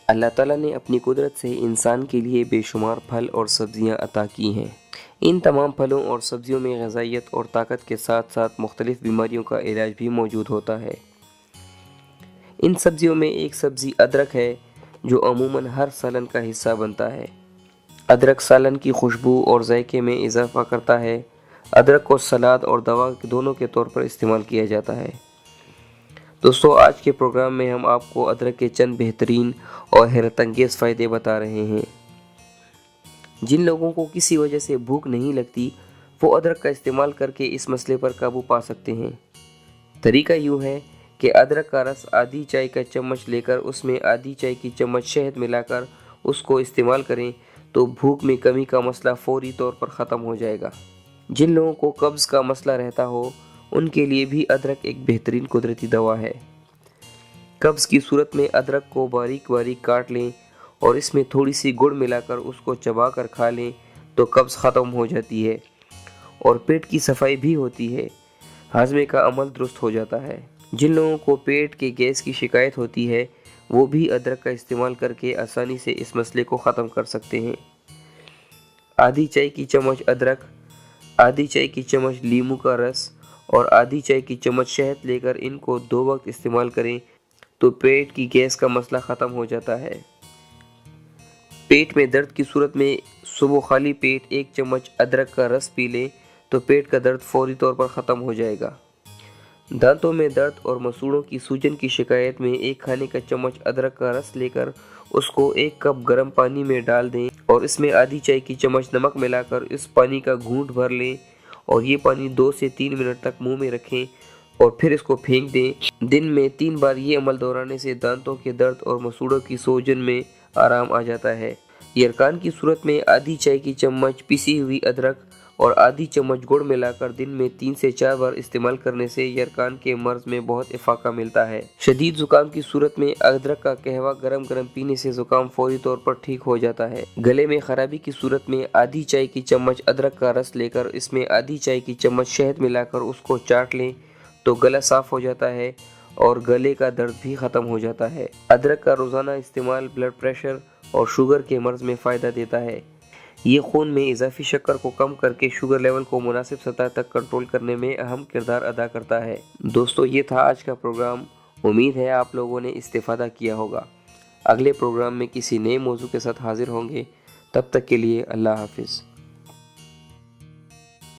اللہ تعالیٰ نے اپنی قدرت سے انسان کے لیے بے شمار پھل اور سبزیاں عطا کی ہیں۔ ان تمام پھلوں اور سبزیوں میں غذائیت اور طاقت کے ساتھ ساتھ مختلف بیماریوں کا علاج بھی موجود ہوتا ہے۔ ان سبزیوں میں ایک سبزی ادرک ہے جو عموماً ہر سالن کا حصہ بنتا ہے۔ ادرک سالن کی خوشبو اور ذائقے میں اضافہ کرتا ہے۔ ادرک کو سلاد اور دوا دونوں کے طور پر استعمال کیا جاتا ہے۔ دوستو، آج کے پروگرام میں ہم آپ کو ادرک کے چند بہترین اور حیرت انگیز فائدے بتا رہے ہیں۔ جن لوگوں کو کسی وجہ سے بھوک نہیں لگتی وہ ادرک کا استعمال کر کے اس مسئلے پر قابو پا سکتے ہیں۔ طریقہ یوں ہے کہ ادرک کا رس آدھی چائے کا چمچ لے کر اس میں آدھی چائے کی چمچ شہد ملا کر اس کو استعمال کریں تو بھوک میں کمی کا مسئلہ فوری طور پر ختم ہو جائے گا۔ جن لوگوں کو قبض کا مسئلہ رہتا ہو ان کے لیے بھی ادرک ایک بہترین قدرتی دوا ہے۔ قبض کی صورت میں ادرک کو باریک باریک کاٹ لیں اور اس میں تھوڑی سی گڑ ملا کر اس کو چبا کر کھا لیں تو قبض ختم ہو جاتی ہے اور پیٹ کی صفائی بھی ہوتی ہے۔ ہاضمے کا عمل درست ہو جاتا ہے۔ جن لوگوں کو پیٹ کے گیس کی شکایت ہوتی ہے وہ بھی ادرک کا استعمال کر کے آسانی سے اس مسئلے کو ختم کر سکتے ہیں۔ آدھی چائے کی چمچ ادرک، آدھی چائے کی چمچ لیموں کا رس اور آدھی چائے کی چمچ شہد لے کر ان کو 2 وقت استعمال کریں تو پیٹ کی گیس کا مسئلہ ختم ہو جاتا ہے۔ پیٹ میں درد کی صورت میں صبح خالی پیٹ 1 چمچ ادرک کا رس پی لیں تو پیٹ کا درد فوری طور پر ختم ہو جائے گا۔ دانتوں میں درد اور مسوڑھوں کی سوجن کی شکایت میں 1 کھانے کا چمچ ادرک کا رس لے کر اس کو 1 کپ گرم پانی میں ڈال دیں اور اس میں آدھی چائے کی چمچ نمک ملا کر اس پانی کا گھونٹ بھر لیں اور یہ پانی 2 سے 3 منٹ تک منہ میں رکھیں اور پھر اس کو پھینک دیں۔ دن میں 3 بار یہ عمل دہرانے سے دانتوں کے درد اور مسوڑھوں کی سوجن میں آرام آ جاتا ہے۔ یرقان کی صورت میں آدھی چائے کی چمچ پیسی ہوئی ادرک اور آدھی چمچ گڑ ملا کر دن میں 3 سے 4 بار استعمال کرنے سے یرقان کے مرض میں بہت افاقہ ملتا ہے۔ شدید زکام کی صورت میں ادرک کا قہوہ گرم گرم پینے سے زکام فوری طور پر ٹھیک ہو جاتا ہے۔ گلے میں خرابی کی صورت میں آدھی چائے کی چمچ ادرک کا رس لے کر اس میں آدھی چائے کی چمچ شہد ملا کر اس کو چاٹ لیں تو گلا صاف ہو جاتا ہے اور گلے کا درد بھی ختم ہو جاتا ہے۔ ادرک کا روزانہ استعمال بلڈ پریشر اور شوگر کے مرض میں فائدہ دیتا ہے۔ یہ خون میں اضافی شکر کو کم کر کے شوگر لیول کو مناسب سطح تک کنٹرول کرنے میں اہم کردار ادا کرتا ہے۔ دوستو، یہ تھا آج کا پروگرام۔ امید ہے آپ لوگوں نے استفادہ کیا ہوگا۔ اگلے پروگرام میں کسی نئے موضوع کے ساتھ حاضر ہوں گے۔ تب تک کے لیے اللہ حافظ۔